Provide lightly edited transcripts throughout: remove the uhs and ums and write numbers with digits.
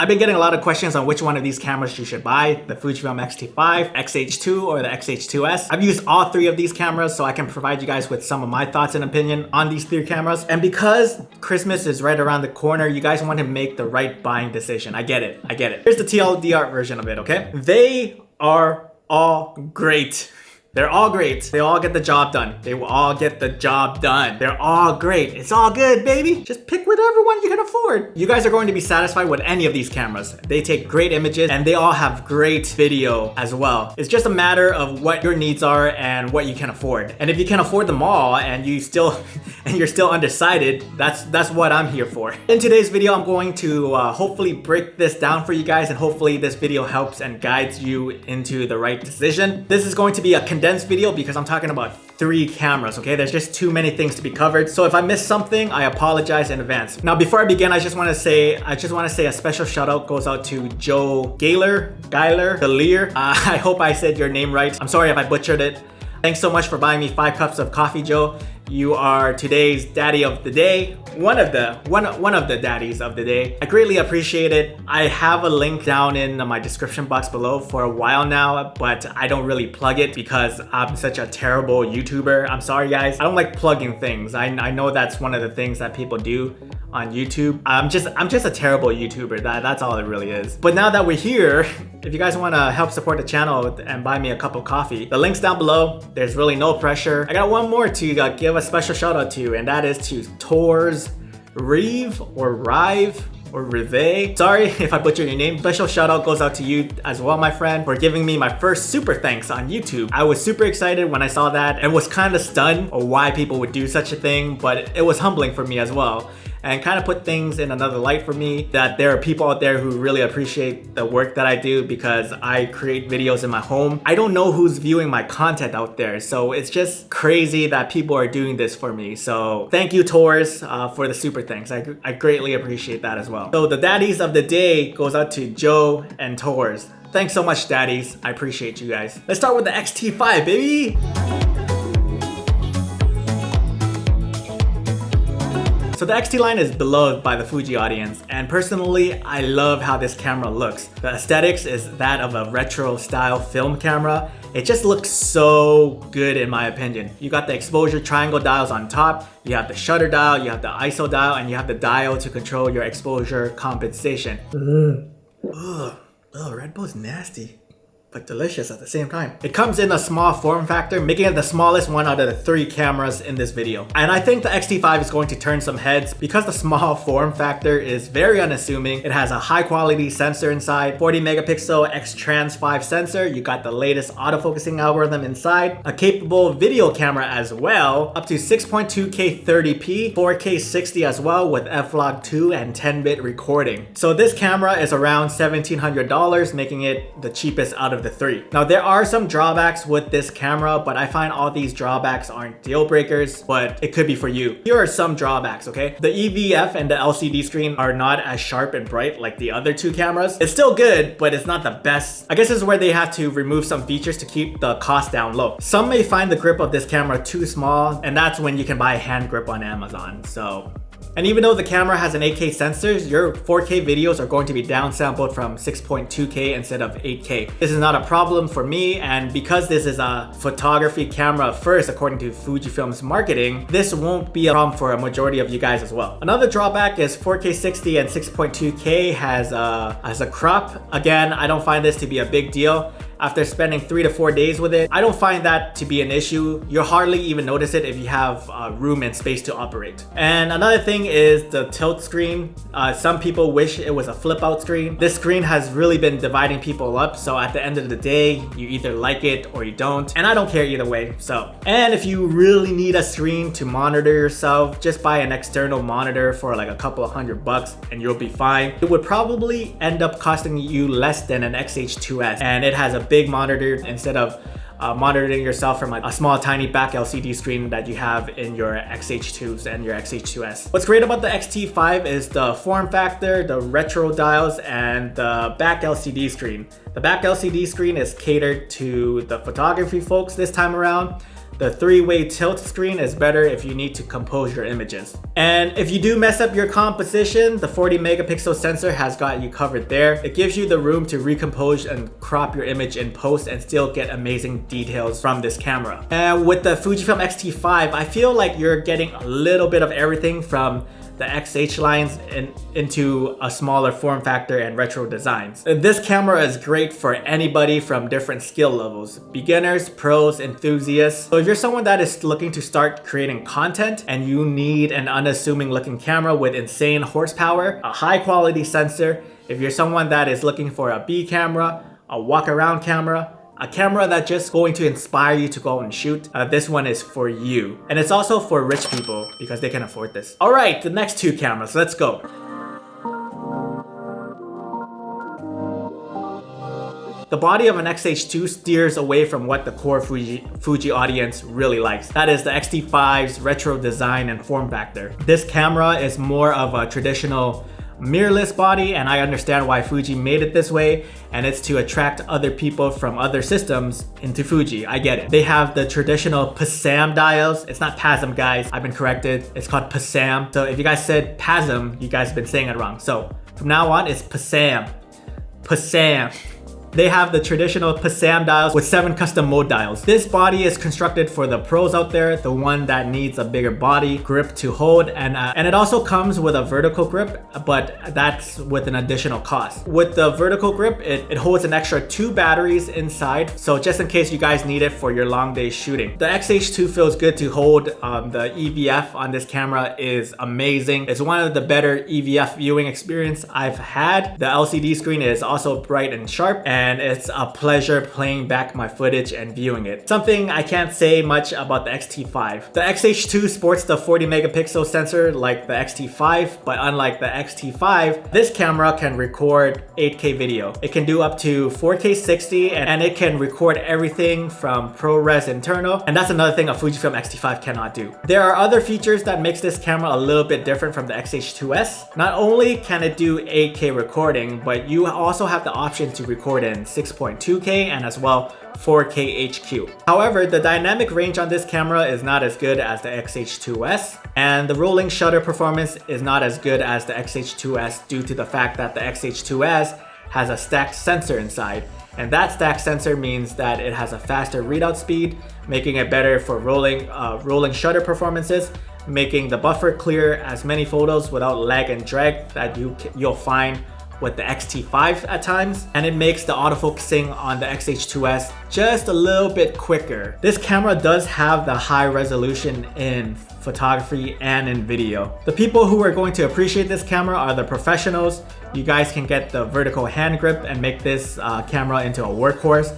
I've been getting a lot of questions on which one of these cameras you should buy, the Fujifilm XT5, Xh2, or the Xh2s. I've used all three of these cameras so I can provide you guys with some of my thoughts and opinion on these three cameras. And because Christmas is right around the corner, you guys want to make the right buying decision. I get it. Here's the TLDR version of it, okay? They are all great. They're all great. They all get the job done. They will all get the job done. They're all great. It's all good, baby. Just pick whatever one you can afford. You guys are going to be satisfied with any of these cameras. They take great images and they all have great video as well. It's just a matter of what your needs are and what you can afford. And if you can afford them all and you're still undecided, that's what I'm here for. In today's video, I'm going to hopefully break this down for you guys, and hopefully this video helps and guides you into the right decision. This is going to be a condensed video because I'm talking about three cameras, okay? There's just too many things to be covered. So if I missed something, I apologize in advance. Now, before I begin, I just want to say a special shout out goes out to Joe Gaylor. I hope I said your name right. I'm sorry if I butchered it. Thanks so much for buying me 5 cups of coffee, Joe. You are today's daddy of the day. One of the daddies of the day. I greatly appreciate it. I have a link down in my description box below for a while now, but I don't really plug it because I'm such a terrible YouTuber. I'm sorry, guys. I don't like plugging things. I know that's one of the things that people do on YouTube. I'm just a terrible YouTuber. That's all it really is. But now that we're here, if you guys want to help support the channel and buy me a cup of coffee, the link's down below. There's really no pressure. I got one more to give a special shout out to, and that is to Xh2s Rive or Rive or Rive. Sorry if I butchered your name. Special shout out goes out to you as well, my friend, for giving me my first super thanks on YouTube. I was super excited when I saw that and was kind of stunned on why people would do such a thing, but it was humbling for me as well. And kind of put things in another light for me, that there are people out there who really appreciate the work that I do because I create videos in my home. I don't know who's viewing my content out there, so it's just crazy that people are doing this for me. So thank you, Xh2s, for the super thanks. I greatly appreciate that as well. So the daddies of the day goes out to Joe and Xh2s. Thanks so much, daddies. I appreciate you guys. Let's start with the XT5, baby. So the XT line is beloved by the Fuji audience, and personally, I love how this camera looks. The aesthetics is that of a retro style film camera. It just looks so good in my opinion. You got the exposure triangle dials on top, you have the shutter dial, you have the ISO dial, and you have the dial to control your exposure compensation. Ugh, Red Bull's nasty, but delicious at the same time. It comes in a small form factor, making it the smallest one out of the three cameras in this video. And I think the XT5 is going to turn some heads because the small form factor is very unassuming. It has a high quality sensor inside, 40 megapixel X-Trans5 sensor. You got the latest autofocusing algorithm inside, a capable video camera as well, up to 6.2K 30p, 4K 60 as well with F-Log2 and 10-bit recording. So this camera is around $1,700, making it the cheapest out of the three. Now there are some drawbacks with this camera, but I find all these drawbacks aren't deal breakers, but it could be for you. Here are some drawbacks, okay? The EVF and the LCD screen are not as sharp and bright like the other two cameras. It's still good, but it's not the best. I guess this is where they have to remove some features to keep the cost down low. Some may find the grip of this camera too small, and that's when you can buy a hand grip on Amazon. And even though the camera has an 8K sensor, your 4K videos are going to be downsampled from 6.2K instead of 8K. This is not a problem for me, and because this is a photography camera first according to Fujifilm's marketing, this won't be a problem for a majority of you guys as well. Another drawback is 4K 60 and 6.2K has a crop. Again, I don't find this to be a big deal. After spending 3 to 4 days with it, I don't find that to be an issue. You'll hardly even notice it if you have room and space to operate. And another thing is the tilt screen. Some people wish it was a flip out screen. This screen has really been dividing people up, so at the end of the day, you either like it or you don't, and I don't care either way. And if you really need a screen to monitor yourself, just buy an external monitor for like a couple of $100 and you'll be fine. It would probably end up costing you less than an Xh2s, and it has a big monitor instead of monitoring yourself from a small tiny back LCD screen that you have in your Xh2s and your Xh2s. What's great about the XT5 is the form factor, the retro dials, and the back LCD screen. The back LCD screen is catered to the photography folks this time around. The 3-way tilt screen is better if you need to compose your images. And if you do mess up your composition, the 40 megapixel sensor has got you covered there. It gives you the room to recompose and crop your image in post and still get amazing details from this camera. And with the Fujifilm X-T5, I feel like you're getting a little bit of everything from the XH lines into a smaller form factor and retro designs. This camera is great for anybody from different skill levels, beginners, pros, enthusiasts. So if you're someone that is looking to start creating content and you need an unassuming looking camera with insane horsepower, a high quality sensor, if you're someone that is looking for a B camera, a walk around camera, a camera that's just going to inspire you to go out and shoot, this one is for you. And it's also for rich people because they can afford this. All right, the next two cameras, let's go. The body of an Xh2 steers away from what the core Fuji audience really likes. That is the X-T5's retro design and form factor. This camera is more of a traditional mirrorless body, and I understand why Fuji made it this way, and it's to attract other people from other systems into Fuji. I get it. They have the traditional PASM dials. It's not PASM, guys. I've been corrected. It's called PASM. So if you guys said PASM, you guys have been saying it wrong. So from now on, it's PASM. PASM. They have the traditional PASM dials with 7 custom mode dials. This body is constructed for the pros out there, the one that needs a bigger body grip to hold, and it also comes with a vertical grip, but that's with an additional cost. With the vertical grip, it holds an extra 2 batteries inside, so just in case you guys need it for your long day shooting. The Xh2 feels good to hold. The EVF on this camera is amazing. It's one of the better EVF viewing experience I've had. The LCD screen is also bright and sharp, and it's a pleasure playing back my footage and viewing it. Something I can't say much about the X-T5. The Xh2 sports the 40 megapixel sensor like the X-T5, but unlike the X-T5, this camera can record 8K video. It can do up to 4K 60, and it can record everything from ProRes internal, and that's another thing a Fujifilm X-T5 cannot do. There are other features that makes this camera a little bit different from the Xh2s. Not only can it do 8K recording, but you also have the option to record in 6.2K and as well 4K HQ. However, the dynamic range on this camera is not as good as the Xh2s, and the rolling shutter performance is not as good as the Xh2s due to the fact that the Xh2s has a stacked sensor inside. And that stacked sensor means that it has a faster readout speed, making it better for rolling shutter performances, making the buffer clear as many photos without lag and drag that you'll find with the X-T5 at times, and it makes the autofocusing on the Xh2s just a little bit quicker. This camera does have the high resolution in photography and in video. The people who are going to appreciate this camera are the professionals. You guys can get the vertical hand grip and make this camera into a workhorse.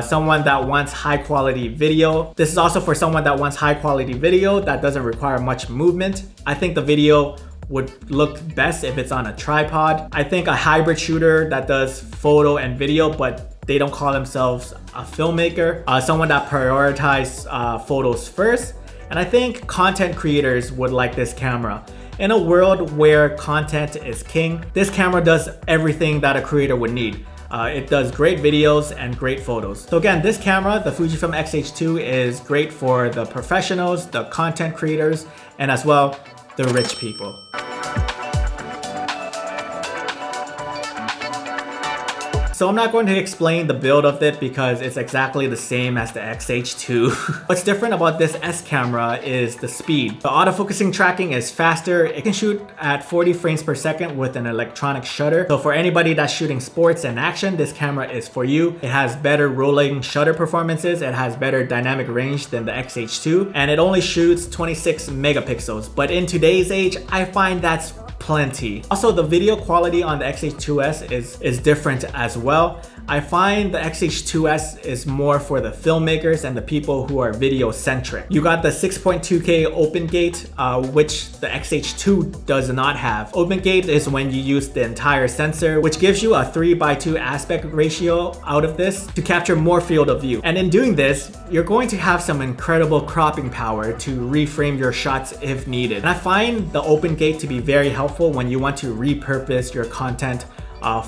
Someone that wants high quality video. This is also for someone that wants high quality video that doesn't require much movement. I think the video would look best if it's on a tripod. I think a hybrid shooter that does photo and video, but they don't call themselves a filmmaker. Someone that prioritizes photos first. And I think content creators would like this camera. In a world where content is king, this camera does everything that a creator would need. It does great videos and great photos. So again, this camera, the Fujifilm Xh2, is great for the professionals, the content creators, and as well, the rich people. So I'm not going to explain the build of it because it's exactly the same as the Xh2. What's different about this S camera is the speed. The autofocusing tracking is faster. It can shoot at 40 frames per second with an electronic shutter. So for anybody that's shooting sports and action, this camera is for you. It has better rolling shutter performances. It has better dynamic range than the Xh2, and it only shoots 26 megapixels. But in today's age, I find that's plenty. Also, the video quality on the Xh2s is different as well. I find the Xh2s is more for the filmmakers and the people who are video centric. You got the 6.2K open gate, which the Xh2 does not have. Open gate is when you use the entire sensor, which gives you a 3:2 aspect ratio out of this to capture more field of view. And in doing this, you're going to have some incredible cropping power to reframe your shots if needed. And I find the open gate to be very helpful when you want to repurpose your content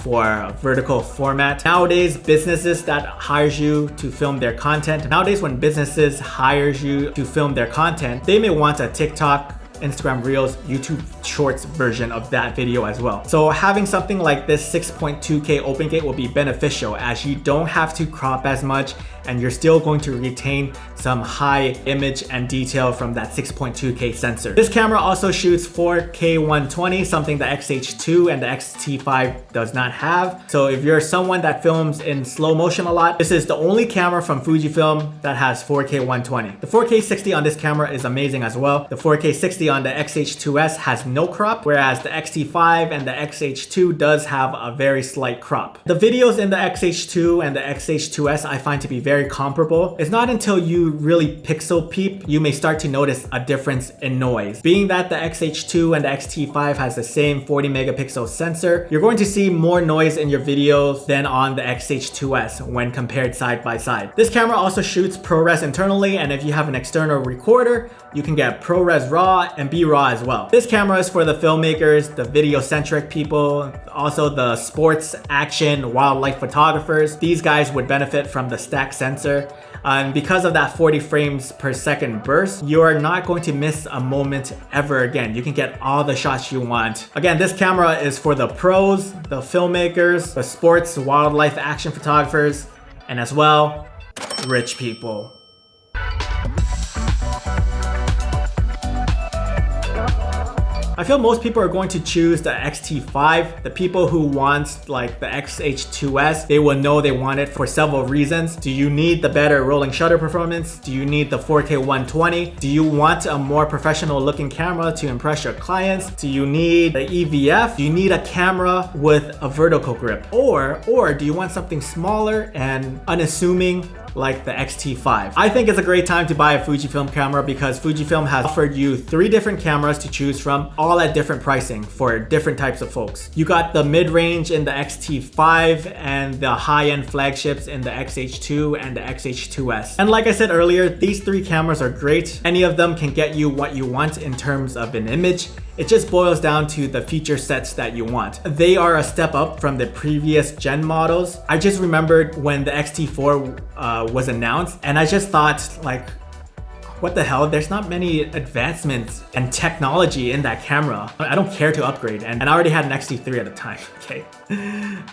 for vertical format. Nowadays, businesses that hires you to film their content. Nowadays, when businesses hires you to film their content, they may want a TikTok, Instagram Reels, YouTube Shorts version of that video as well. So having something like this 6.2K open gate will be beneficial, as you don't have to crop as much and you're still going to retain some high image and detail from that 6.2K sensor. This camera also shoots 4K 120, something the Xh2 and the X-T5 does not have. So if you're someone that films in slow motion a lot, this is the only camera from Fujifilm that has 4K 120. The 4K 60 on this camera is amazing as well. The 4K 60 on the Xh2s has no crop, whereas the X-T5 and the Xh2 does have a very slight crop. The videos in the Xh2 and the Xh2s I find to be very comparable. It's not until you really pixel peep you may start to notice a difference in noise. Being that the Xh2 and the X-T5 has the same 40 megapixel sensor, you're going to see more noise in your videos than on the Xh2s when compared side by side. This camera also shoots ProRes internally, and if you have an external recorder, you can get ProRes RAW and B-RAW as well. This camera is for the filmmakers, the video-centric people, also the sports, action, wildlife photographers. These guys would benefit from the stack sensor. And because of that 40 frames per second burst, you are not going to miss a moment ever again. You can get all the shots you want. Again, this camera is for the pros, the filmmakers, the sports, wildlife, action photographers, and as well, rich people. I feel most people are going to choose the X-T5. The people who want like the Xh2s, they will know they want it for several reasons. Do you need the better rolling shutter performance? Do you need the 4K 120? Do you want a more professional looking camera to impress your clients? Do you need the EVF? Do you need a camera with a vertical grip? Or do you want something smaller and unassuming like the X-T5? I think it's a great time to buy a Fujifilm camera because Fujifilm has offered you 3 different cameras to choose from, all at different pricing for different types of folks. You got the mid-range in the X-T5 and the high-end flagships in the Xh2 and the Xh2s. And like I said earlier, these 3 cameras are great. Any of them can get you what you want in terms of an image. It just boils down to the feature sets that you want. They are a step up from the previous gen models. I just remembered when the X-T4 was announced, and I just thought, like, what the hell? There's not many advancements and technology in that camera. I don't care to upgrade, and I already had an X-T3 at the time, okay?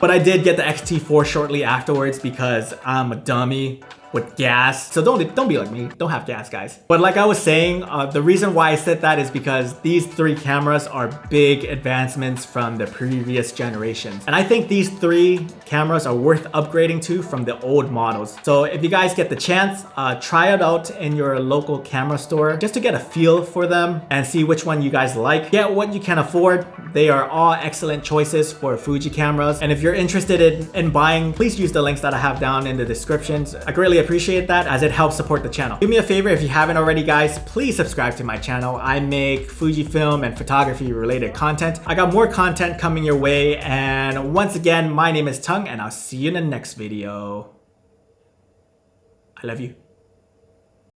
But I did get the X-T4 shortly afterwards because I'm a dummy with gas. So don't be like me, don't have gas, guys. But like I was saying, the reason why I said that is because these 3 cameras are big advancements from the previous generations. And I think these 3 cameras are worth upgrading to from the old models. So if you guys get the chance, try it out in your local camera store just to get a feel for them and see which one you guys like. Get what you can afford. They are all excellent choices for Fuji cameras. And if you're interested in buying, please use the links that I have down in the descriptions. I greatly appreciate that as it helps support the channel. Do me a favor, if you haven't already, guys, please subscribe to my channel. I make Fujifilm and photography related content. I got more content coming your way, and once again, my name is Tongue, and I'll see you in the next video. I love you.